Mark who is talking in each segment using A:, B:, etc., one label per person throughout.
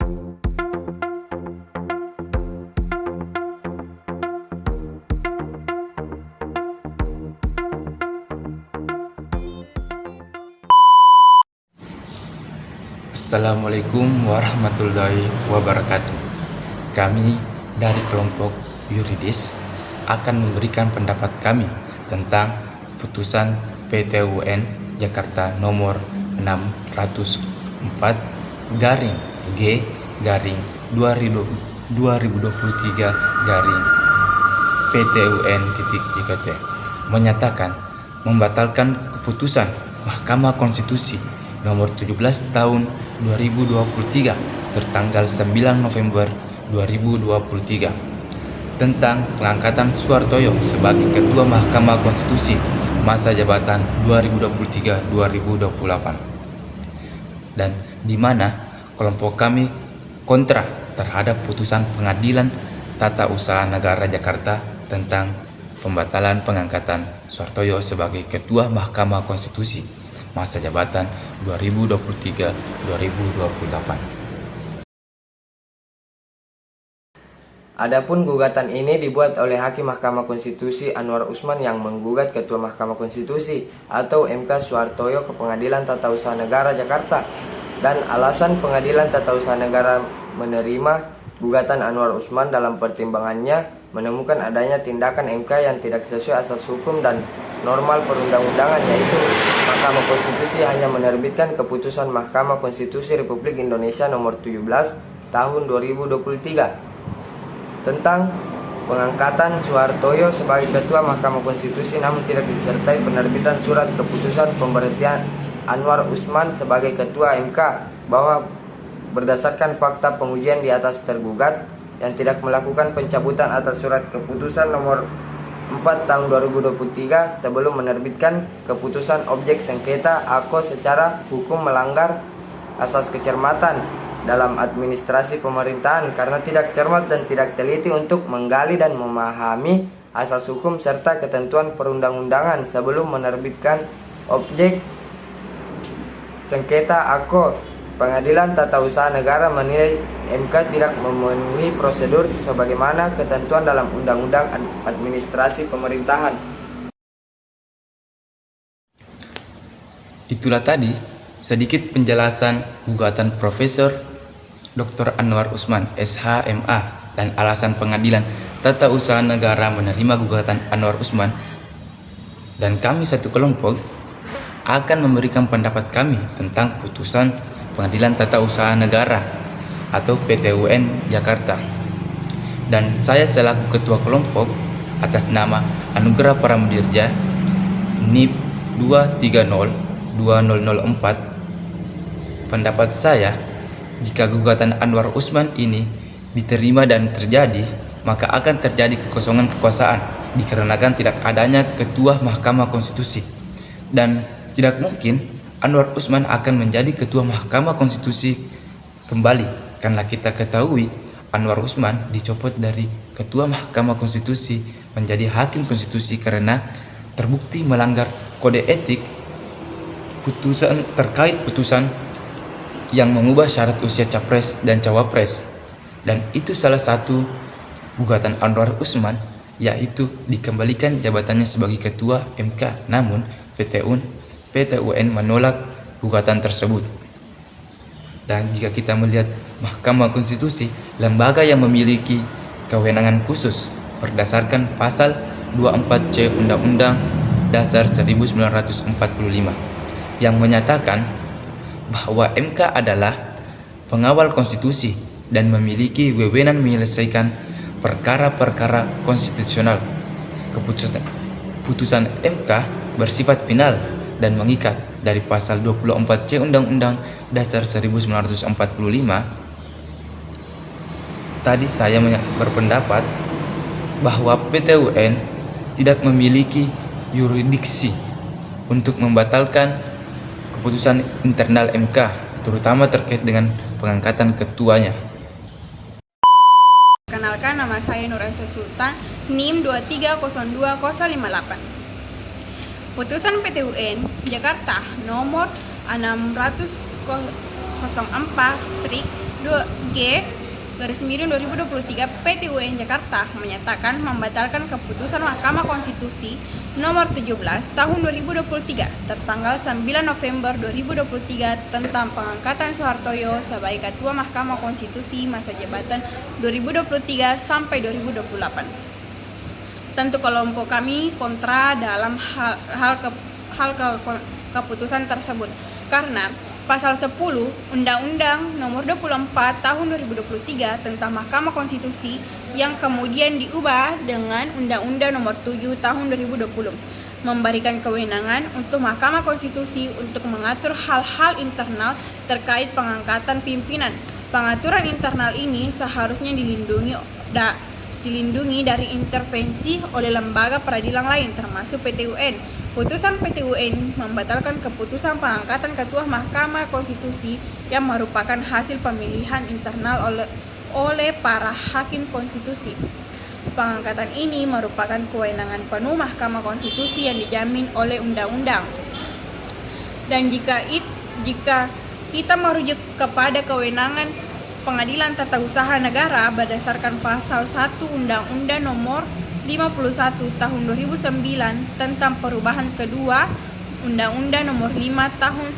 A: Assalamualaikum warahmatullahi wabarakatuh. Kami dari kelompok yuridis akan memberikan pendapat kami tentang putusan PT UN Jakarta nomor 604 garing G garing 2023 garing PT UN JKT menyatakan membatalkan keputusan Mahkamah Konstitusi nomor 17 tahun 2023 tertanggal 9 November 2023 tentang pengangkatan Suhartoyo sebagai Ketua Mahkamah Konstitusi masa jabatan 2023-2028, dan di mana kelompok kami kontra terhadap putusan Pengadilan Tata Usaha Negara Jakarta tentang pembatalan pengangkatan Suhartoyo sebagai Ketua Mahkamah Konstitusi masa jabatan 2023-2028.
B: Adapun gugatan ini dibuat oleh Hakim Mahkamah Konstitusi Anwar Usman yang menggugat Ketua Mahkamah Konstitusi atau MK Suhartoyo ke Pengadilan Tata Usaha Negara Jakarta, dan alasan Pengadilan Tata Usaha Negara menerima gugatan Anwar Usman dalam pertimbangannya menemukan adanya tindakan MK yang tidak sesuai asas hukum dan normal perundang-undangan, yaitu Mahkamah Konstitusi hanya menerbitkan keputusan Mahkamah Konstitusi Republik Indonesia nomor 17 tahun 2023 tentang pengangkatan Suhartoyo sebagai Ketua Mahkamah Konstitusi, namun tidak disertai penerbitan surat keputusan pemberhentian Anwar Usman sebagai Ketua MK, bahwa berdasarkan fakta pengujian di atas tergugat yang tidak melakukan pencabutan atas surat keputusan nomor 4 tahun 2023 sebelum menerbitkan keputusan objek sengketa AKO secara hukum melanggar asas kecermatan dalam administrasi pemerintahan karena tidak cermat dan tidak teliti untuk menggali dan memahami asas hukum serta ketentuan perundang-undangan sebelum menerbitkan objek sengketa AKO. Pengadilan Tata Usaha Negara menilai MK tidak memenuhi prosedur sebagaimana ketentuan dalam Undang-Undang Administrasi Pemerintahan.
A: Itulah tadi sedikit penjelasan gugatan Profesor Dr. Anwar Usman, SHMA, dan alasan Pengadilan Tata Usaha Negara menerima gugatan Anwar Usman, dan kami satu kelompok akan memberikan pendapat kami tentang putusan Pengadilan Tata Usaha Negara atau PT UN Jakarta. Dan saya selaku ketua kelompok atas nama Anugerah Pramudirja NIP 2302004, pendapat saya, jika gugatan Anwar Usman ini diterima dan terjadi, maka akan terjadi kekosongan kekuasaan dikarenakan tidak adanya Ketua Mahkamah Konstitusi, dan tidak mungkin Anwar Usman akan menjadi Ketua Mahkamah Konstitusi kembali, karena kita ketahui Anwar Usman dicopot dari Ketua Mahkamah Konstitusi menjadi Hakim Konstitusi karena terbukti melanggar kode etik terkait putusan yang mengubah syarat usia capres dan cawapres, dan itu salah satu gugatan Anwar Usman, yaitu dikembalikan jabatannya sebagai Ketua MK, namun PT UN menolak gugatan tersebut. Dan jika kita melihat Mahkamah Konstitusi, lembaga yang memiliki kewenangan khusus berdasarkan pasal 24C Undang-Undang Dasar 1945 yang menyatakan bahwa MK adalah pengawal konstitusi dan memiliki wewenang menyelesaikan perkara-perkara konstitusional. Putusan MK bersifat final dan mengikat dari pasal 24C Undang-Undang Dasar 1945. Tadi saya berpendapat bahwa PT UN tidak memiliki yurisdiksi untuk membatalkan keputusan internal MK, terutama terkait dengan pengangkatan ketuanya.
C: Perkenalkan, nama saya Nuraisyah Sultan, NIM 2302058. Putusan PT UN Jakarta nomor 604 G garis miring 2023 PT UN Jakarta menyatakan membatalkan keputusan Mahkamah Konstitusi nomor 17 tahun 2023 tertanggal 9 November 2023 tentang pengangkatan Soehartoyo sebagai Ketua Mahkamah Konstitusi masa jabatan 2023 sampai 2028. Tentu kelompok kami kontra dalam keputusan tersebut karena Pasal 10 Undang-Undang Nomor 24 Tahun 2023 tentang Mahkamah Konstitusi yang kemudian diubah dengan Undang-Undang Nomor 7 Tahun 2020 memberikan kewenangan untuk Mahkamah Konstitusi untuk mengatur hal-hal internal terkait pengangkatan pimpinan. Pengaturan internal ini seharusnya dilindungi dari intervensi oleh lembaga peradilan lain termasuk PT UN. Putusan PT UN membatalkan keputusan pengangkatan Ketua Mahkamah Konstitusi yang merupakan hasil pemilihan internal oleh para hakim konstitusi. Pengangkatan ini merupakan kewenangan penuh Mahkamah Konstitusi yang dijamin oleh undang-undang. Dan jika kita merujuk kepada kewenangan Pengadilan Tata Usaha Negara berdasarkan pasal 1 Undang-Undang Nomor 51 Tahun 2009 tentang perubahan kedua Undang-Undang Nomor 5 Tahun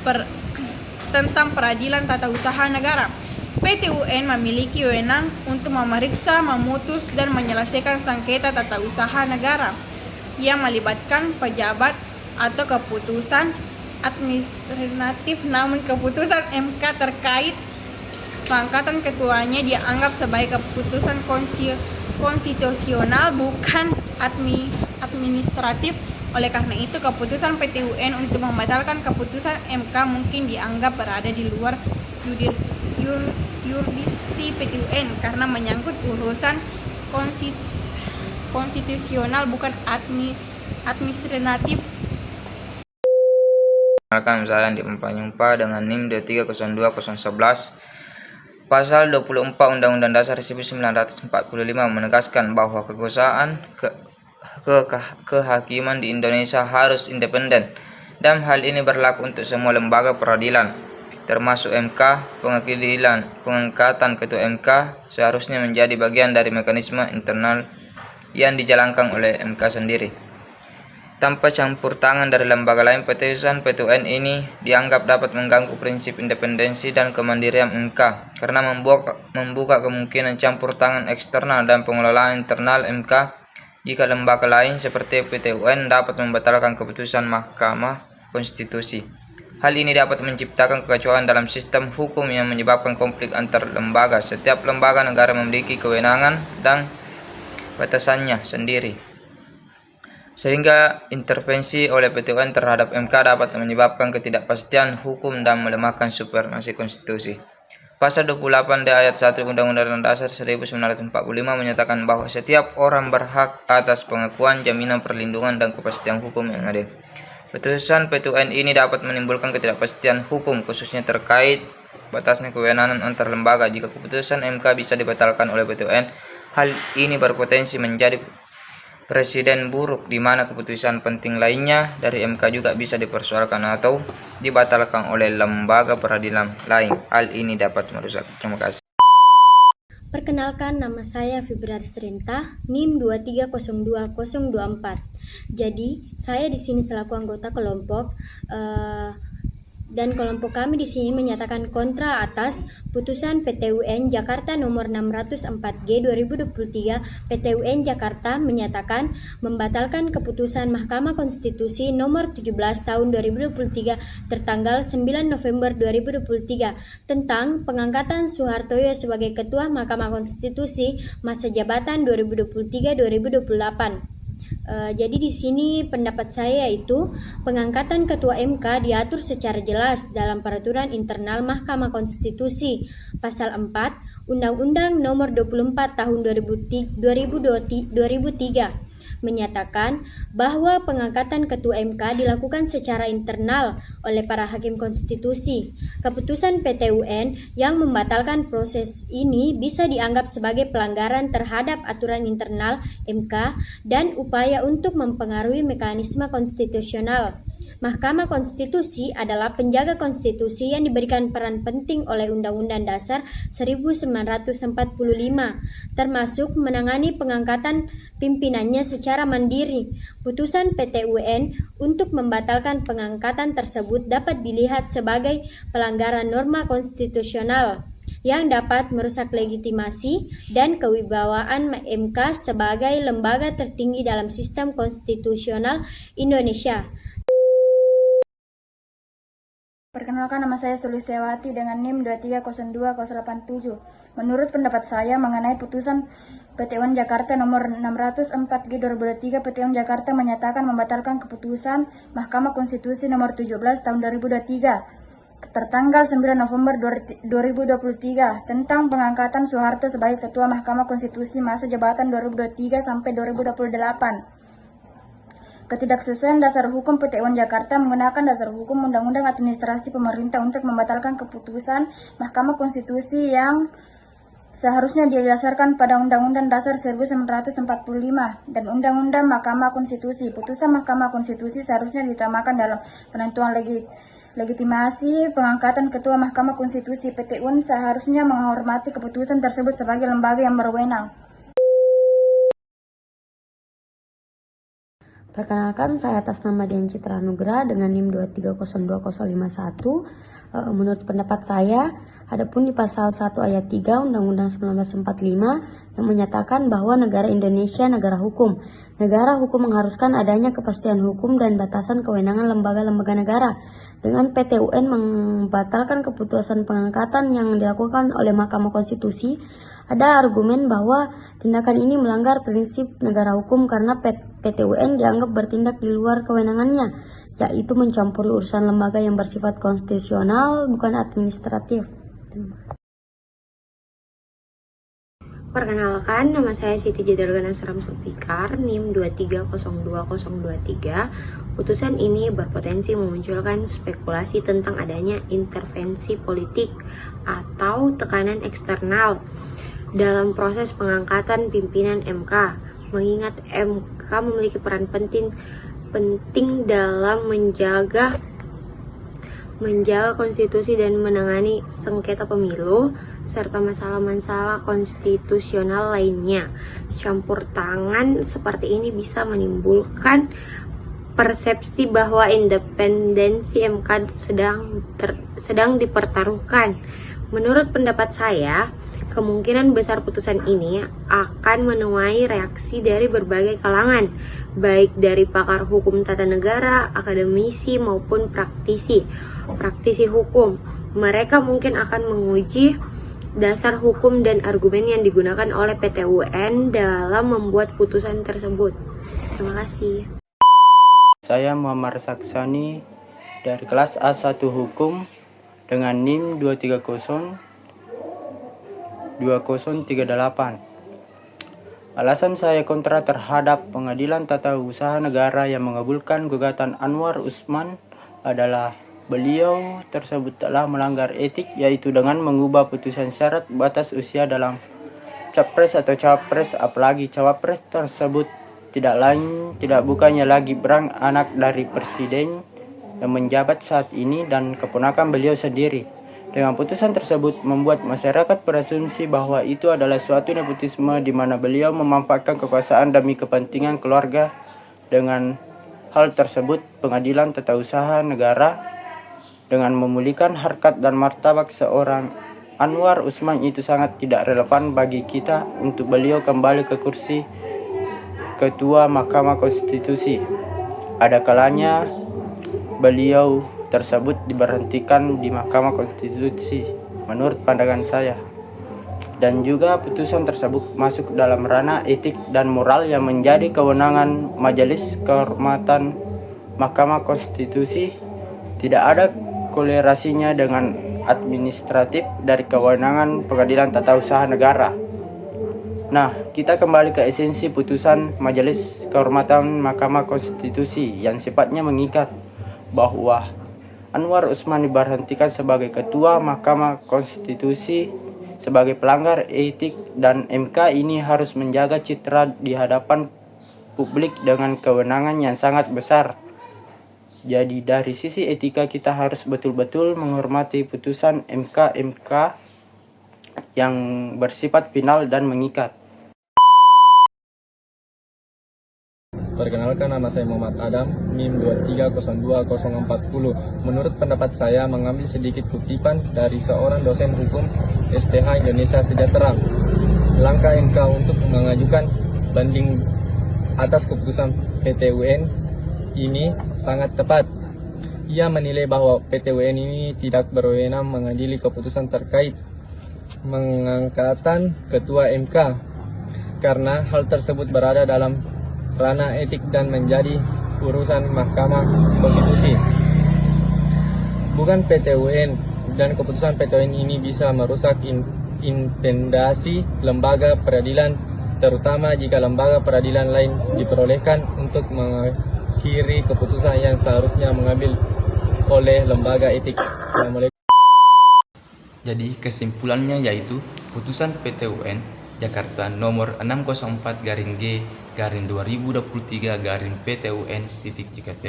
C: 1986 tentang Peradilan Tata Usaha Negara. PT UN memiliki wewenang untuk memeriksa, memutus, dan menyelesaikan sengketa tata usaha negara yang melibatkan pejabat atau keputusan administratif, namun keputusan MK terkait pengangkatan ketuanya dianggap sebagai keputusan konstitusional bukan administratif. Oleh karena itu, keputusan PT UN untuk membatalkan keputusan MK mungkin dianggap berada di luar yurisdiksi PT UN karena menyangkut urusan konstitusional bukan administratif.
D: Perkenalkan, saya Andi Empanyumpa dengan NIM 2302011. Pasal 24 Undang-Undang Dasar 1945 menegaskan bahwa kekuasaan kehakiman di Indonesia harus independen, dan hal ini berlaku untuk semua lembaga peradilan, termasuk MK. Pengangkatan ketua MK seharusnya menjadi bagian dari mekanisme internal yang dijalankan oleh MK sendiri, tanpa campur tangan dari lembaga lain. Putusan PT UN ini dianggap dapat mengganggu prinsip independensi dan kemandirian MK karena membuka kemungkinan campur tangan eksternal dan pengelolaan internal MK jika lembaga lain seperti PT UN dapat membatalkan keputusan Mahkamah Konstitusi. Hal ini dapat menciptakan kekacauan dalam sistem hukum yang menyebabkan konflik antar lembaga. Setiap lembaga negara memiliki kewenangan dan batasannya sendiri, sehingga intervensi oleh PT UN terhadap MK dapat menyebabkan ketidakpastian hukum dan melemahkan supremasi konstitusi. Pasal 28 ayat 1 Undang-Undang Dasar 1945 menyatakan bahwa setiap orang berhak atas pengakuan, jaminan perlindungan, dan kepastian hukum yang adil. Putusan PT UN ini dapat menimbulkan ketidakpastian hukum, khususnya terkait batasnya kewenangan antar lembaga. Jika keputusan MK bisa dibatalkan oleh PT UN, hal ini berpotensi menjadi presiden buruk di mana keputusan penting lainnya dari MK juga bisa dipersoalkan atau dibatalkan oleh lembaga peradilan lain. Hal ini dapat merusak. Terima kasih.
E: Perkenalkan, nama saya Fibrar Serinta, NIM 2302024. Jadi, saya di sini selaku anggota kelompok dan kelompok kami di sini menyatakan kontra atas putusan PT UN Jakarta nomor 604G 2023. PT UN Jakarta menyatakan membatalkan keputusan Mahkamah Konstitusi nomor 17 tahun 2023 tertanggal 9 November 2023 tentang pengangkatan Soehartoyo sebagai Ketua Mahkamah Konstitusi masa jabatan 2023-2028. Jadi di sini pendapat saya itu pengangkatan ketua MK diatur secara jelas dalam peraturan internal Mahkamah Konstitusi pasal 4 Undang-Undang Nomor 24 Tahun 2003 menyatakan bahwa pengangkatan ketua MK dilakukan secara internal oleh para hakim konstitusi. Keputusan PT UN yang membatalkan proses ini bisa dianggap sebagai pelanggaran terhadap aturan internal MK dan upaya untuk mempengaruhi mekanisme konstitusional. Mahkamah Konstitusi adalah penjaga konstitusi yang diberikan peran penting oleh Undang-Undang Dasar 1945, termasuk menangani pengangkatan pimpinannya secara mandiri. Putusan PT UN untuk membatalkan pengangkatan tersebut dapat dilihat sebagai pelanggaran norma konstitusional yang dapat merusak legitimasi dan kewibawaan MK sebagai lembaga tertinggi dalam sistem konstitusional Indonesia.
F: Perkenalkan, nama saya Sulistiawati dengan NIM 2302087. Menurut pendapat saya mengenai putusan PT UN Jakarta nomor 604G 2023, PT UN Jakarta menyatakan membatalkan keputusan Mahkamah Konstitusi nomor 17 tahun 2023 tertanggal 9 November 2023 tentang pengangkatan Soeharto sebagai Ketua Mahkamah Konstitusi masa jabatan 2023 sampai 2028. Ketidaksesuaian dasar hukum PT UN Jakarta menggunakan dasar hukum Undang-Undang Administrasi Pemerintah untuk membatalkan keputusan Mahkamah Konstitusi yang seharusnya didasarkan pada Undang-Undang Dasar 1945 dan Undang-Undang Mahkamah Konstitusi. Putusan Mahkamah Konstitusi seharusnya diutamakan dalam penentuan legitimasi pengangkatan Ketua Mahkamah Konstitusi. PT UN seharusnya menghormati keputusan tersebut sebagai lembaga yang berwenang.
G: Perkenalkan, saya atas nama Dian Citra Nugra dengan NIM 2302051. Menurut pendapat saya, adapun di pasal 1 ayat 3 Undang-Undang 1945 yang menyatakan bahwa negara Indonesia negara hukum. Negara hukum mengharuskan adanya kepastian hukum dan batasan kewenangan lembaga-lembaga negara. Dengan PT UN membatalkan keputusan pengangkatan yang dilakukan oleh Mahkamah Konstitusi, ada argumen bahwa tindakan ini melanggar prinsip negara hukum karena PT UN dianggap bertindak di luar kewenangannya, yaitu mencampuri urusan lembaga yang bersifat konstitusional bukan administratif.
H: Perkenalkan, nama saya Siti Jedorgana Asram Sulfikar, NIM 2302023. Putusan ini berpotensi memunculkan spekulasi tentang adanya intervensi politik atau tekanan eksternal dalam proses pengangkatan pimpinan MK, mengingat MK memiliki peran penting dalam menjaga konstitusi dan menangani sengketa pemilu serta masalah-masalah konstitusional lainnya. Campur tangan seperti ini bisa menimbulkan persepsi bahwa independensi MK sedang dipertaruhkan. Menurut pendapat saya, kemungkinan besar putusan ini akan menuai reaksi dari berbagai kalangan, baik dari pakar hukum tata negara, akademisi maupun praktisi hukum. Mereka mungkin akan menguji dasar hukum dan argumen yang digunakan oleh PT UN dalam membuat putusan tersebut. Terima kasih.
I: Saya Muhammad Saksani dari kelas A1 Hukum dengan NIM 2302038. Alasan saya kontra terhadap Pengadilan Tata Usaha Negara yang mengabulkan gugatan Anwar Usman adalah beliau tersebut telah melanggar etik, yaitu dengan mengubah putusan syarat batas usia dalam capres atau cawapres, apalagi cawapres tersebut tidak bukannya lagi anak dari presiden yang menjabat saat ini dan keponakan beliau sendiri. Dengan putusan tersebut membuat masyarakat berasumsi bahwa itu adalah suatu nepotisme di mana beliau memanfaatkan kekuasaan demi kepentingan keluarga. Dengan hal tersebut, Pengadilan Tata Usaha Negara dengan memulihkan harkat dan martabat seorang Anwar Usman itu sangat tidak relevan bagi kita untuk beliau kembali ke kursi Ketua Mahkamah Konstitusi. Ada kalanya beliau tersebut diberhentikan di Mahkamah Konstitusi menurut pandangan saya. Dan juga putusan tersebut masuk dalam ranah etik dan moral yang menjadi kewenangan Majelis Kehormatan Mahkamah Konstitusi. Tidak ada kolerasinya dengan administratif dari kewenangan Pengadilan Tata Usaha Negara. Nah, kita kembali ke esensi putusan Majelis Kehormatan Mahkamah Konstitusi yang sifatnya mengikat bahwa Anwar Usman diberhentikan sebagai Ketua Mahkamah Konstitusi sebagai pelanggar etik, dan MK ini harus menjaga citra di hadapan publik dengan kewenangan yang sangat besar. Jadi dari sisi etika kita harus betul-betul menghormati putusan MK yang bersifat final dan mengikat.
J: Perkenalkan, nama saya Muhammad Adam, NIM 2302040. Menurut pendapat saya, mengambil sedikit kutipan dari seorang dosen hukum STH Indonesia Sejahtera. Langkah MK untuk mengajukan banding atas keputusan PT UN ini sangat tepat. Ia menilai bahwa PT UN ini tidak berwenang mengadili keputusan terkait mengangkatan ketua MK, karena hal tersebut berada dalam ranah etik dan menjadi urusan Mahkamah Konstitusi, bukan PT UN, dan keputusan PT UN ini bisa merusak independensi lembaga peradilan, terutama jika lembaga peradilan lain diperolehkan untuk mengakhiri keputusan yang seharusnya mengambil oleh lembaga etik. Assalamualaikum.
A: Jadi kesimpulannya yaitu putusan PT UN Jakarta nomor 604/G/2023/PT UN.JKT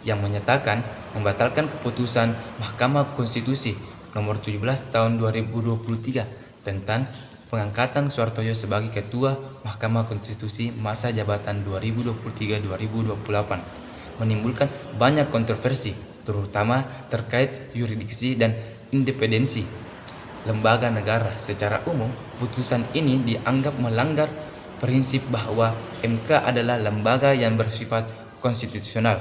A: yang menyatakan membatalkan keputusan Mahkamah Konstitusi nomor 17 tahun 2023 tentang pengangkatan Suhartoyo sebagai Ketua Mahkamah Konstitusi masa jabatan 2023-2028 menimbulkan banyak kontroversi, terutama terkait yurisdiksi dan independensi lembaga negara. Secara umum, putusan ini dianggap melanggar prinsip bahwa MK adalah lembaga yang bersifat konstitusional,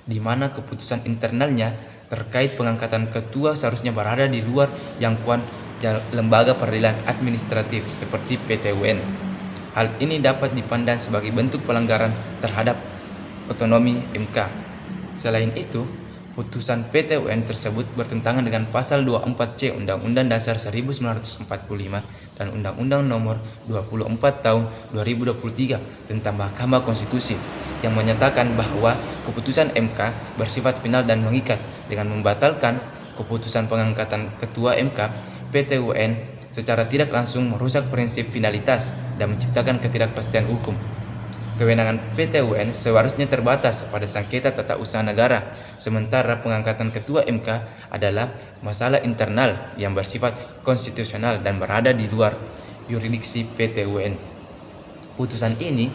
A: di mana keputusan internalnya terkait pengangkatan ketua seharusnya berada di luar jangkauan lembaga peradilan administratif seperti PT UN. Hal ini dapat dipandang sebagai bentuk pelanggaran terhadap otonomi MK. Selain itu, putusan PT UN tersebut bertentangan dengan pasal 24C Undang-Undang Dasar 1945 dan Undang-Undang Nomor 24 Tahun 2023 tentang Mahkamah Konstitusi yang menyatakan bahwa keputusan MK bersifat final dan mengikat. Dengan membatalkan keputusan pengangkatan ketua MK, PT UN secara tidak langsung merusak prinsip finalitas dan menciptakan ketidakpastian hukum. Kewenangan PT UN seharusnya terbatas pada sengketa tata usaha negara, sementara pengangkatan ketua MK adalah masalah internal yang bersifat konstitusional dan berada di luar yurisdiksi PT UN. Putusan ini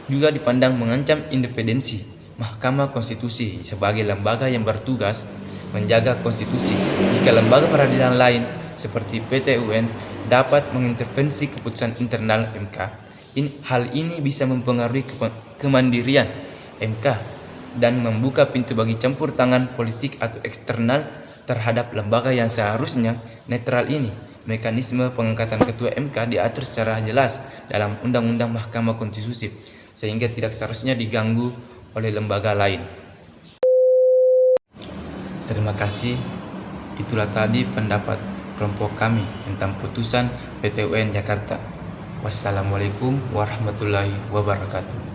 A: juga dipandang mengancam independensi Mahkamah Konstitusi sebagai lembaga yang bertugas menjaga konstitusi jika lembaga peradilan lain seperti PT UN dapat mengintervensi keputusan internal MK. Hal ini bisa mempengaruhi kemandirian MK dan membuka pintu bagi campur tangan politik atau eksternal terhadap lembaga yang seharusnya netral ini. Mekanisme pengangkatan ketua MK diatur secara jelas dalam Undang-Undang Mahkamah Konstitusi, sehingga tidak seharusnya diganggu oleh lembaga lain. Terima kasih. Itulah tadi pendapat kelompok kami tentang putusan PT UN Jakarta. Wassalamualaikum warahmatullahi wabarakatuh.